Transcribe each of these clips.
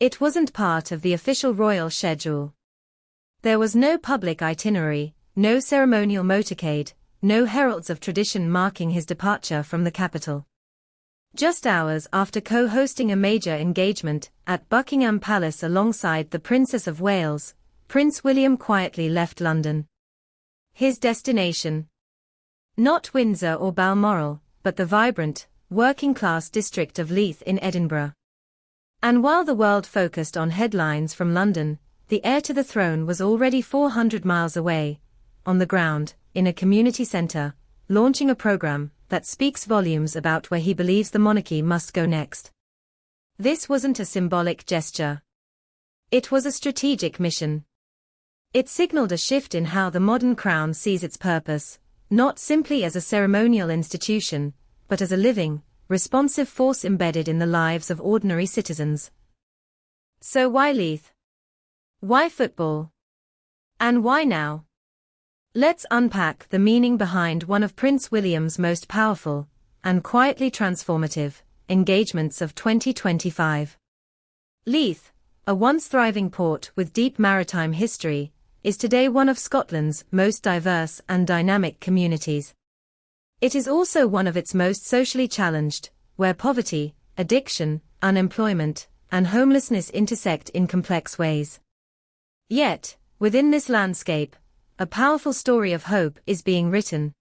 It wasn't part of the official royal schedule. There was no public itinerary, no ceremonial motorcade, no heralds of tradition marking his departure from the capital. Just hours after co-hosting a major engagement at Buckingham Palace alongside the Princess of Wales, Prince William quietly left London. His destination? Not Windsor or Balmoral, but the vibrant, working-class district of Leith in Edinburgh. And while the world focused on headlines from London, the heir to the throne was already 400 miles away, on the ground, in a community centre, launching a programme that speaks volumes about where he believes the monarchy must go next. This wasn't a symbolic gesture. It was a strategic mission. It signaled a shift in how the modern crown sees its purpose, not simply as a ceremonial institution, but as a living, responsive force embedded in the lives of ordinary citizens. So why Leith? Why football? And why now? Let's unpack the meaning behind one of Prince William's most powerful, and quietly transformative, engagements of 2025. Leith, a once thriving port with deep maritime history, is today one of Scotland's most diverse and dynamic communities. It is also one of its most socially challenged, where poverty, addiction, unemployment, and homelessness intersect in complex ways. Yet, within this landscape, a powerful story of hope is being written.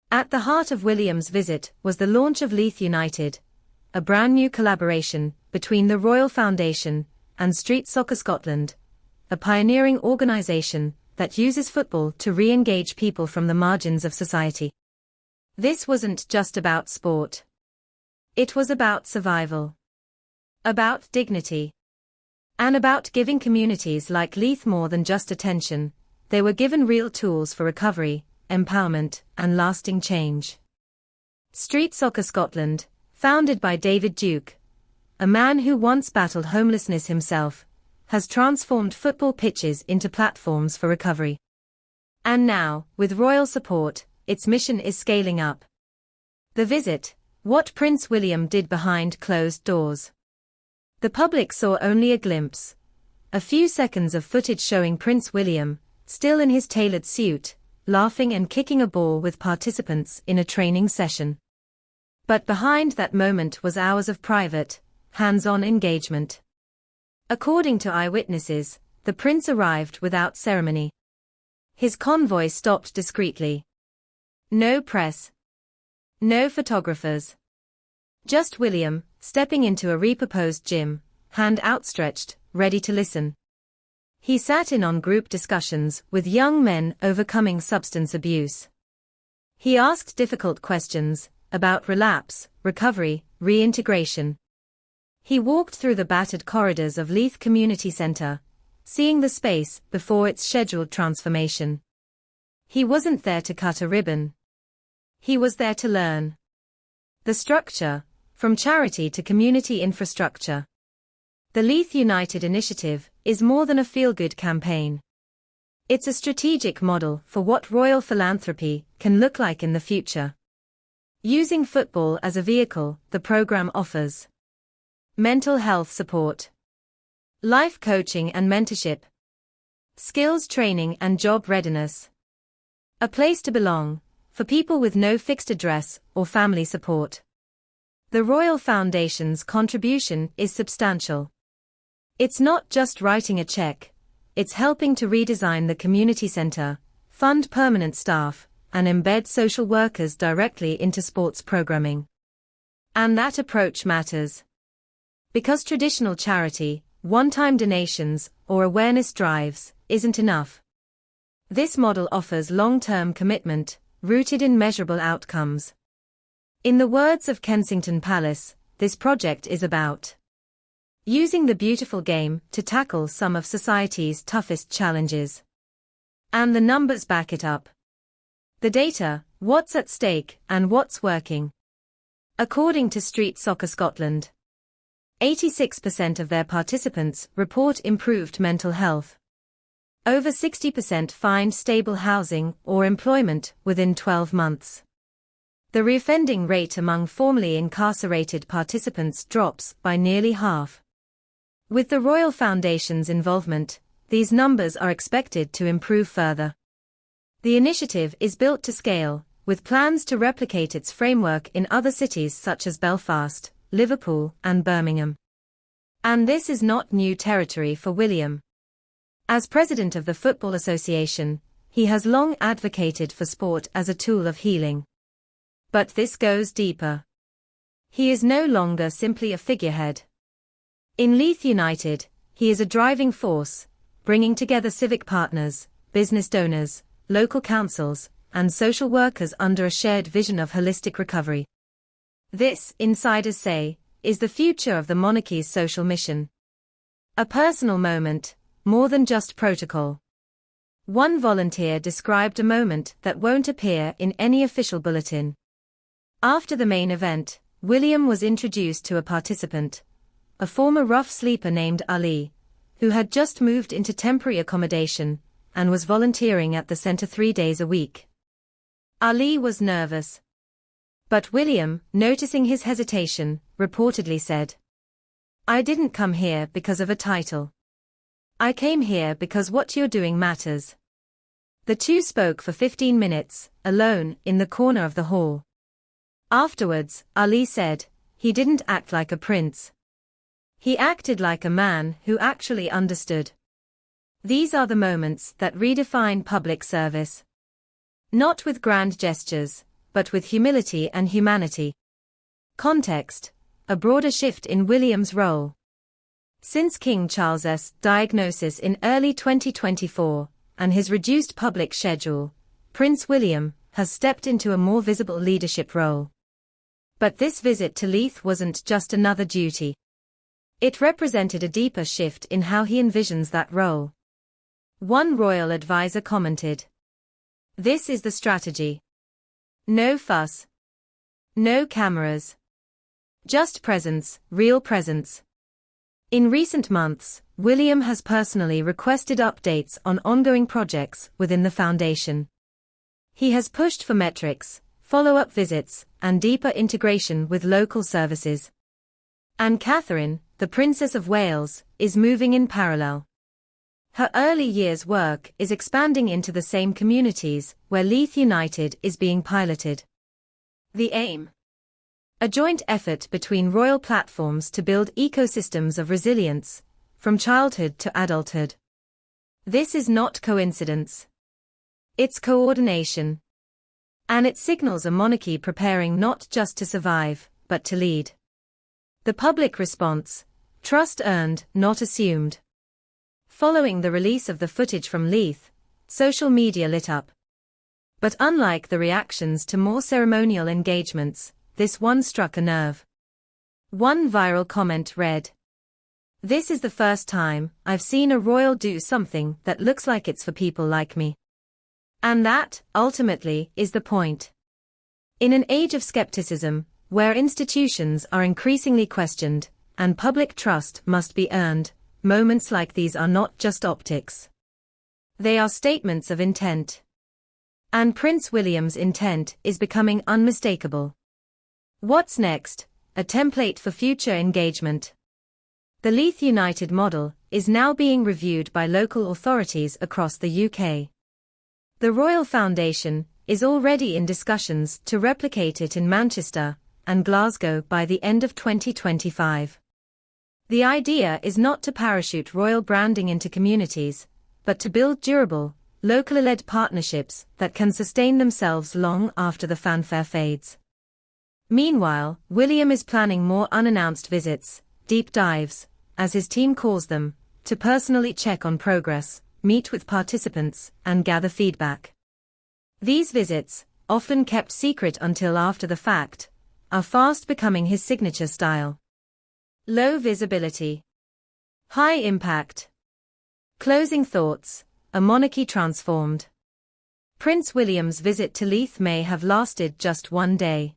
At the heart of William's visit was the launch of Leith United, a brand new collaboration between the Royal Foundation and Street Soccer Scotland, a pioneering organisation that uses football to re-engage people from the margins of society. This wasn't just about sport. It was about survival. About dignity. And about giving communities like Leith more than just attention. They were given real tools for recovery, empowerment, and lasting change. Street Soccer Scotland, founded by David Duke, a man who once battled homelessness himself, has transformed football pitches into platforms for recovery. And now, with royal support, its mission is scaling up. The visit, what Prince William did behind closed doors. The public saw only a glimpse. A few seconds of footage showing Prince William, still in his tailored suit, laughing and kicking a ball with participants in a training session. But behind that moment was hours of private, hands-on engagement. According to eyewitnesses, the prince arrived without ceremony. His convoy stopped discreetly. No press. No photographers. Just William, stepping into a repurposed gym, hand outstretched, ready to listen. He sat in on group discussions with young men overcoming substance abuse. He asked difficult questions about relapse, recovery, reintegration. He walked through the battered corridors of Leith Community Centre, seeing the space before its scheduled transformation. He wasn't there to cut a ribbon. He was there to learn. The structure, from charity to community infrastructure. The Leith United initiative is more than a feel-good campaign. It's a strategic model for what royal philanthropy can look like in the future. Using football as a vehicle, the program offers mental health support, life coaching and mentorship, skills training and job readiness, a place to belong, for people with no fixed address or family support. The Royal Foundation's contribution is substantial. It's not just writing a check, it's helping to redesign the community centre, fund permanent staff, and embed social workers directly into sports programming. And that approach matters. Because traditional charity, one-time donations, or awareness drives, isn't enough. This model offers long-term commitment, rooted in measurable outcomes. In the words of Kensington Palace, this project is about using the beautiful game to tackle some of society's toughest challenges. And the numbers back it up. The data, what's at stake, and what's working. According to Street Soccer Scotland, 86% of their participants report improved mental health. Over 60% find stable housing or employment within 12 months. The reoffending rate among formerly incarcerated participants drops by nearly half. With the Royal Foundation's involvement, these numbers are expected to improve further. The initiative is built to scale, with plans to replicate its framework in other cities such as Belfast, Liverpool, and Birmingham. And this is not new territory for William. As president of the Football Association, he has long advocated for sport as a tool of healing. But this goes deeper. He is no longer simply a figurehead. In Leith United, he is a driving force, bringing together civic partners, business donors, local councils, and social workers under a shared vision of holistic recovery. This, insiders say, is the future of the monarchy's social mission. A personal moment, more than just protocol. One volunteer described a moment that won't appear in any official bulletin. After the main event, William was introduced to a participant, a former rough sleeper named Ali, who had just moved into temporary accommodation and was volunteering at the centre 3 days a week. Ali was nervous. But William, noticing his hesitation, reportedly said, "I didn't come here because of a title. I came here because what you're doing matters." The two spoke for 15 minutes, alone, in the corner of the hall. Afterwards, Ali said, he didn't act like a prince. He acted like a man who actually understood. These are the moments that redefine public service. Not with grand gestures, but with humility and humanity. Context: a broader shift in William's role. Since King Charles's diagnosis in early 2024, and his reduced public schedule, Prince William has stepped into a more visible leadership role. But this visit to Leith wasn't just another duty. It represented a deeper shift in how he envisions that role. One royal advisor commented, "This is the strategy. No fuss. No cameras. Just presence, real presence." In recent months, William has personally requested updates on ongoing projects within the foundation. He has pushed for metrics, follow-up visits, and deeper integration with local services. And Catherine, the Princess of Wales, is moving in parallel. Her early years' work is expanding into the same communities where Leith United is being piloted. The aim: a joint effort between royal platforms to build ecosystems of resilience, from childhood to adulthood. This is not coincidence. It's coordination. And it signals a monarchy preparing not just to survive, but to lead. The public response: trust earned, not assumed. Following the release of the footage from Leith, social media lit up. But unlike the reactions to more ceremonial engagements, this one struck a nerve. One viral comment read, "This is the first time I've seen a royal do something that looks like it's for people like me." And that, ultimately, is the point. In an age of skepticism, where institutions are increasingly questioned, and public trust must be earned, moments like these are not just optics. They are statements of intent. And Prince William's intent is becoming unmistakable. What's next? A template for future engagement. The Leith United model is now being reviewed by local authorities across the UK. The Royal Foundation is already in discussions to replicate it in Manchester and Glasgow by the end of 2025. The idea is not to parachute royal branding into communities, but to build durable, locally-led partnerships that can sustain themselves long after the fanfare fades. Meanwhile, William is planning more unannounced visits, deep dives, as his team calls them, to personally check on progress, meet with participants, and gather feedback. These visits, often kept secret until after the fact, are fast becoming his signature style. Low visibility. High impact. Closing thoughts: a monarchy transformed. Prince William's visit to Leith may have lasted just one day.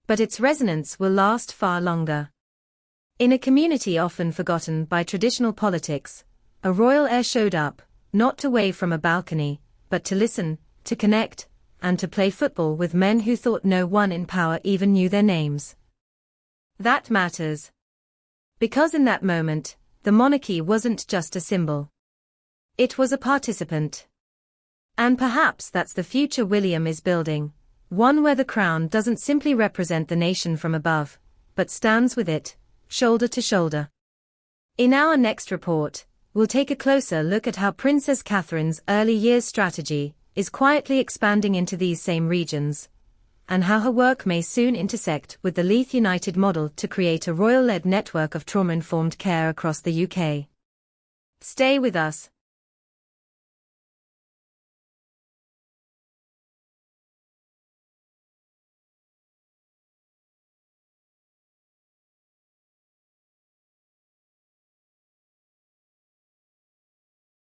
But its resonance will last far longer. In a community often forgotten by traditional politics, a royal heir showed up, not to wave from a balcony, but to listen, to connect, and to play football with men who thought no one in power even knew their names. That matters. Because in that moment, the monarchy wasn't just a symbol. It was a participant. And perhaps that's the future William is building, one where the crown doesn't simply represent the nation from above, but stands with it, shoulder to shoulder. In our next report, we'll take a closer look at how Princess Catherine's early years strategy is quietly expanding into these same regions, and how her work may soon intersect with the Leith United model to create a royal-led network of trauma-informed care across the UK. Stay with us.